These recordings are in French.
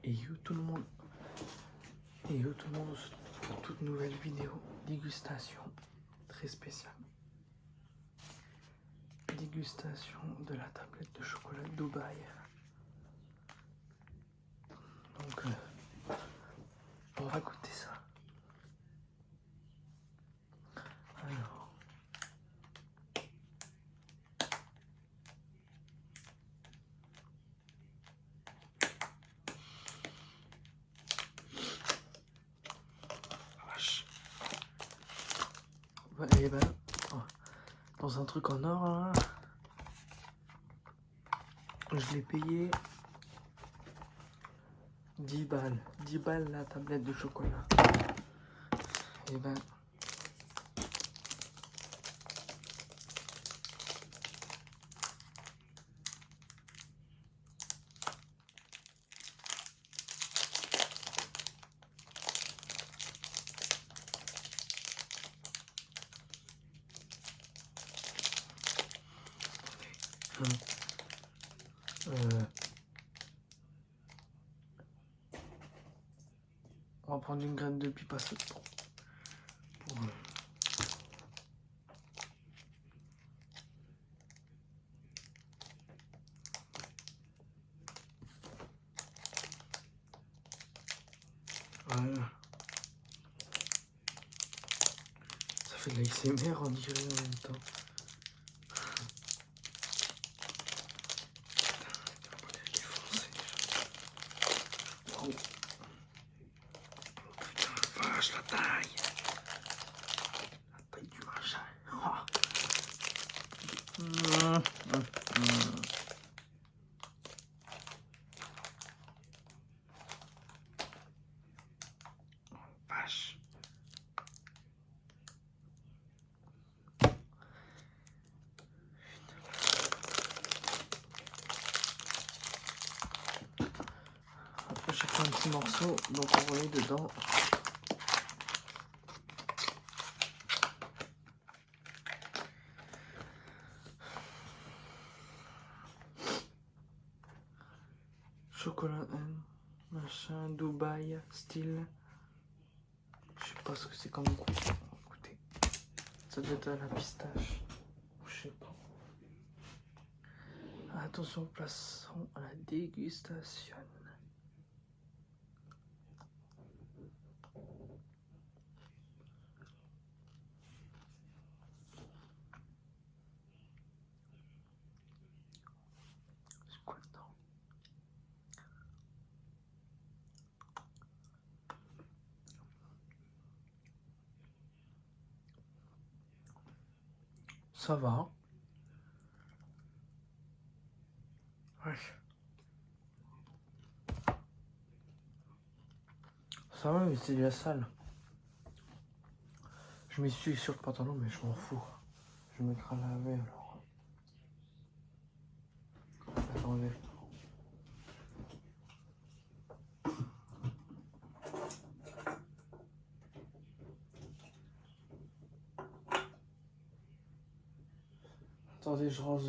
Et yo tout le monde. Et yo tout le monde pour toute nouvelle vidéo dégustation très spéciale. Dégustation de la tablette de chocolat Dubaï. Donc on va goûter ça. Alors. Vache. Et ben, dans un truc en or là, je l'ai payé 10 balles. 10 balles la tablette de chocolat. Et ben, on va prendre une graine de pipe à ce temps. Voilà. Ça fait de l'ASMR on dirait en même temps. Oh. Putain, vache, la taille. La taille du machin. Oh. Vache. J'ai pris un petit morceau, donc on va aller dedans. Chocolat machin, Dubaï, style. Je sais pas ce que c'est comme goût. Écoutez, ça doit être à la pistache. Je sais pas. Attention, passons à la dégustation. C'est quoi dedans? Ça va. Ouais. Ça va, mais c'est de la salle. Je m'essuie sur le pantalon, mais je m'en fous. Je vais mettre à laver alors. Attendez. Attendez, je range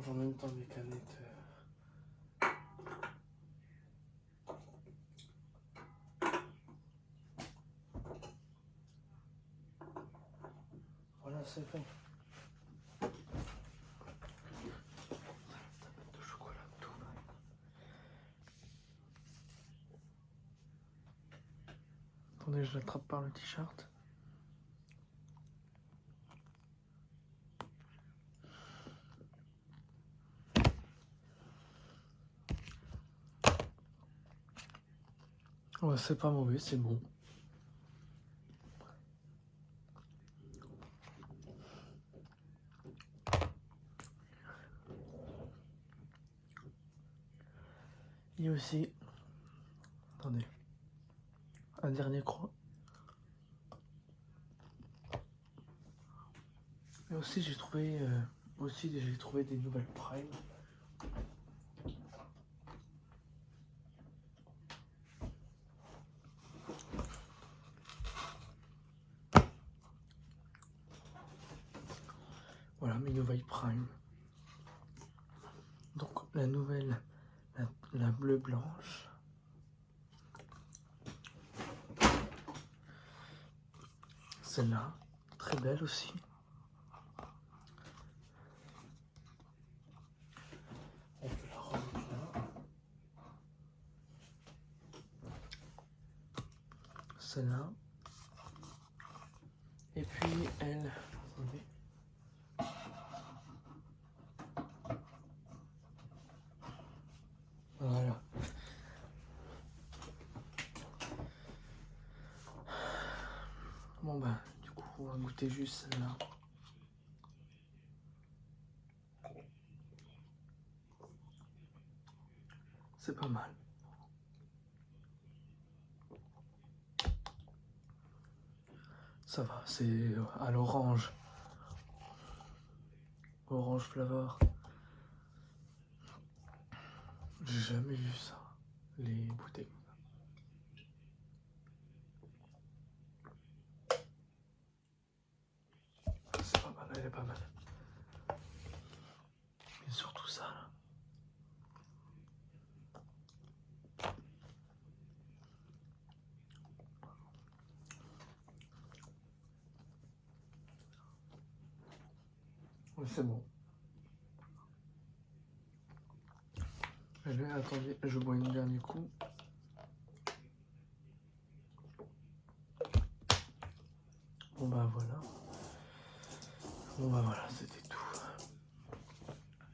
en même temps mes canettes. Voilà, c'est fait. Tablette de chocolat, tout va. Attendez, je l'attrape par le t-shirt. Ouais, c'est pas mauvais, c'est bon. Il y a aussi, attendez, un dernier croix. Et aussi j'ai trouvé des nouvelles Prime. Voilà mes nouvelles Prime. Donc la nouvelle la bleue blanche. Celle-là, très belle aussi. On peut la remettre là. Celle-là. Et puis elle. Attendez. Voilà. Bon bah, du coup, on va goûter juste celle-là. C'est pas mal. Ça va, c'est à l'orange. Orange flavor. J'ai jamais vu ça, les bouteilles. C'est pas mal, elle est pas mal. Et surtout ça là. Ouais, c'est bon. Allez, attendez, je bois une dernier coup. Bon bah voilà. Bon bah voilà, c'était tout.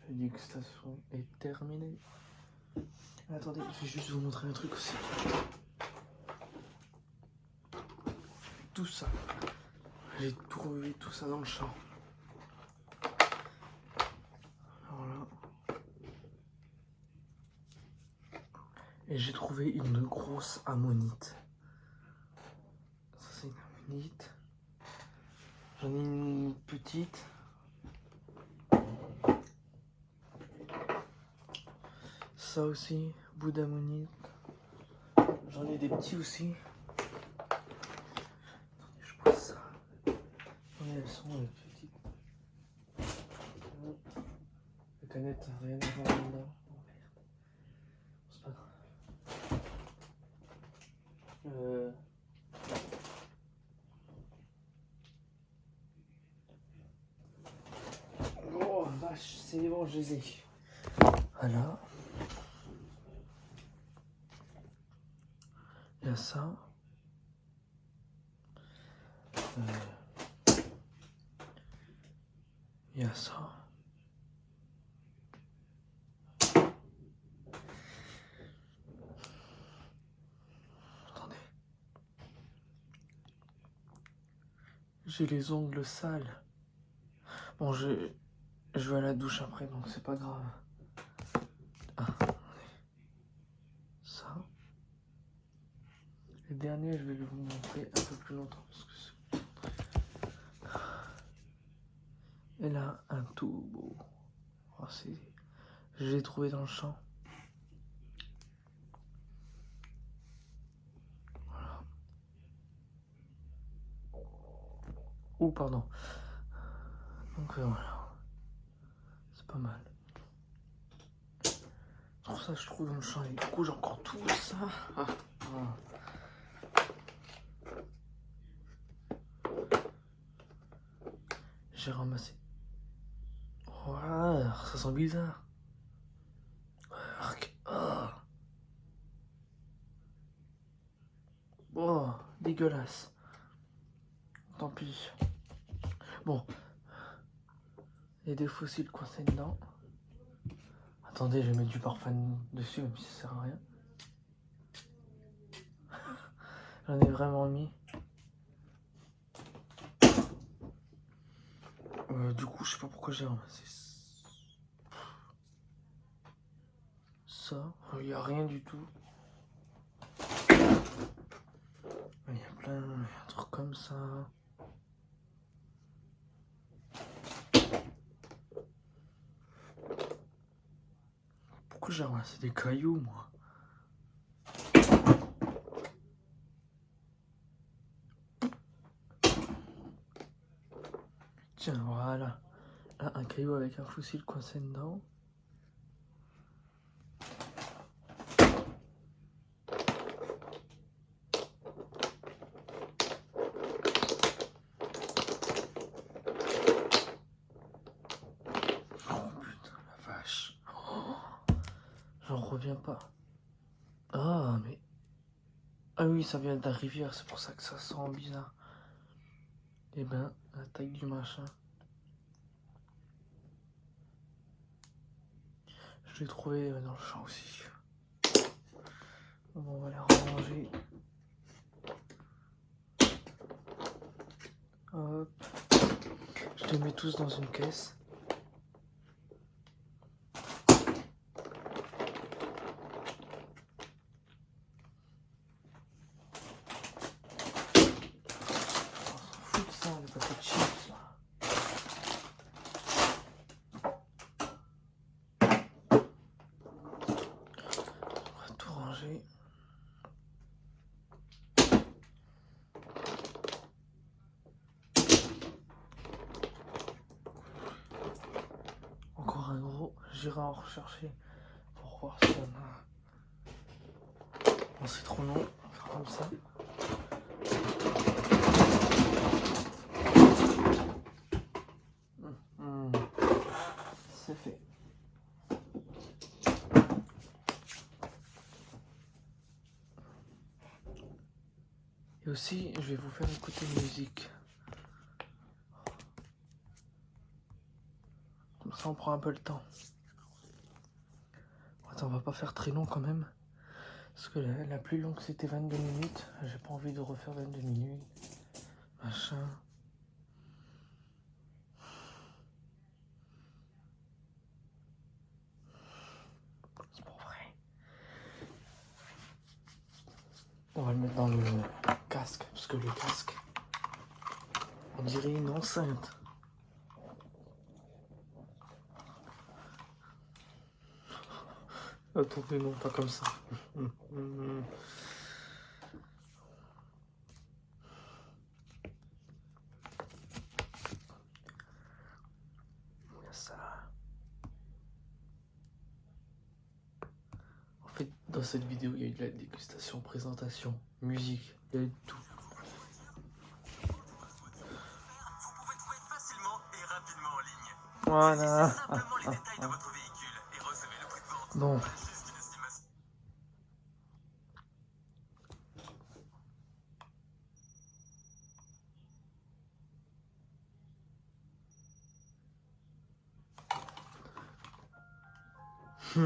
La dégustation est terminée. Attendez, je vais juste vous montrer un truc aussi. Tout ça. J'ai trouvé tout ça dans le champ. Alors là. Et j'ai trouvé une grosse ammonite. Ça c'est une ammonite. J'en ai une petite. Ça aussi, bout d'ammonite. J'en ai des petits aussi. Attendez, je pose ça. Attendez, elles sont les petites. La canette, rien à voir dedans. Oh merde. C'est pas grave. Oh vache, c'est bon, je les ai. Voilà. Il y a ça. Il y a ça. Attendez. J'ai les ongles sales. Bon, je vais à la douche après, donc c'est pas grave. Ah, attendez. Ça. Le dernier, je vais vous montrer un peu plus longtemps. Parce que elle a un tout beau. Oh, je l'ai trouvé dans le champ. Voilà. Oh, pardon. Donc voilà. C'est pas mal. Pour ça, je trouve dans le champ. Et du coup, j'ai encore tout ça. Ah, voilà. J'ai ramassé. Voilà, ça sent bizarre. Ah. Oh, dégueulasse. Tant pis. Bon. Il y a des fossiles coincés dedans. Attendez, je vais mettre du parfum dessus, même si ça sert à rien. J'en ai vraiment mis. Du coup, je sais pas pourquoi j'ai ramassé ça. Il n'y a rien du tout. Il y a plein de trucs comme ça. Pourquoi j'ai ramassé des cailloux, moi? Tiens, voilà. Là, un caillou avec un fossile coincé dedans. J'en reviens pas. Ah, mais... Ah oui, ça vient de la rivière, c'est pour ça que ça sent bizarre. Eh ben, la taille du machin. Je l'ai trouvé dans le champ aussi. Bon, on va les ranger. Hop. Je les mets tous dans une caisse. Encore un gros, j'irai en rechercher pour voir si on a. Bon, c'est trop long, on va faire comme ça. C'est fait. Et aussi, je vais vous faire écouter une musique. Comme ça, on prend un peu le temps. Attends, on va pas faire très long quand même. Parce que la plus longue, c'était 22 minutes. J'ai pas envie de refaire 22 minutes. Machin. C'est pour vrai. On va le mettre dans le casque. Parce que le casque, on dirait une enceinte. Attendez, non, pas comme ça. Ça. En fait, dans cette vidéo, il y a eu de la dégustation, présentation, musique, il y a eu de tout. Vous pouvez trouver facilement et rapidement en ligne. Voilà. Simplement les détails de votre véhicule et recevez le prix de vente. Bon. On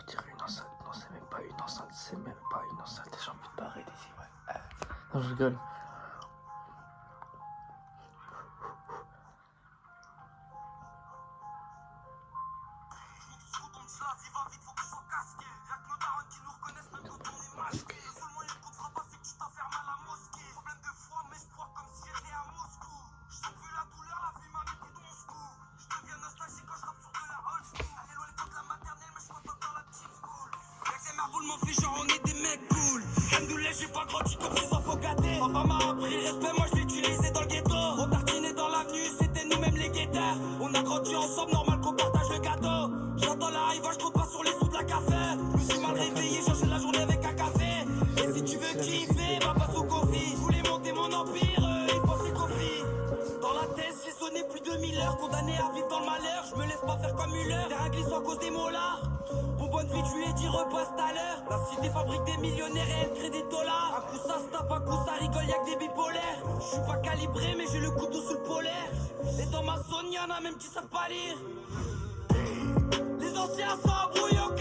dirait une enceinte. Non, c'est même pas une enceinte. C'est même pas une enceinte. J'ai envie de barrer d'ici, ouais. Non, je rigole. M'en fait genre on est des mecs cool. Mdoulé j'ai pas grandi comme des enfants gâtés. Papa m'a appris respect, moi je l'ai utilisé dans le ghetto. On tartinait dans l'avenue, c'était nous-mêmes les guetteurs. On a grandi ensemble, normal qu'on partage le gâteau. J'attends l'arrivage, je compte pas sur les sous de la café. Je me suis mal réveillé, j'enchaîne la journée avec un café. Et si tu veux kiffer, va pas sous Kofi. Je voulais monter mon empire, et penser Kofi. Dans la tête, j'ai sonné plus de 1000 heures. Condamné à vivre dans le malheur, je me laisse pas faire comme Muller. Terrain glissant à cause des molars. Bonne vie, tu lui ai dit repasse tout à l'heure. La cité fabrique des millionnaires et elle crée des dollars. Un coup ça se tape, un coup ça rigole, y'a que des bipolaires. Je suis pas calibré mais j'ai le couteau sous le polaire. Et dans ma zone y'en a même qui savent pas lire. Les anciens s'embrouillent au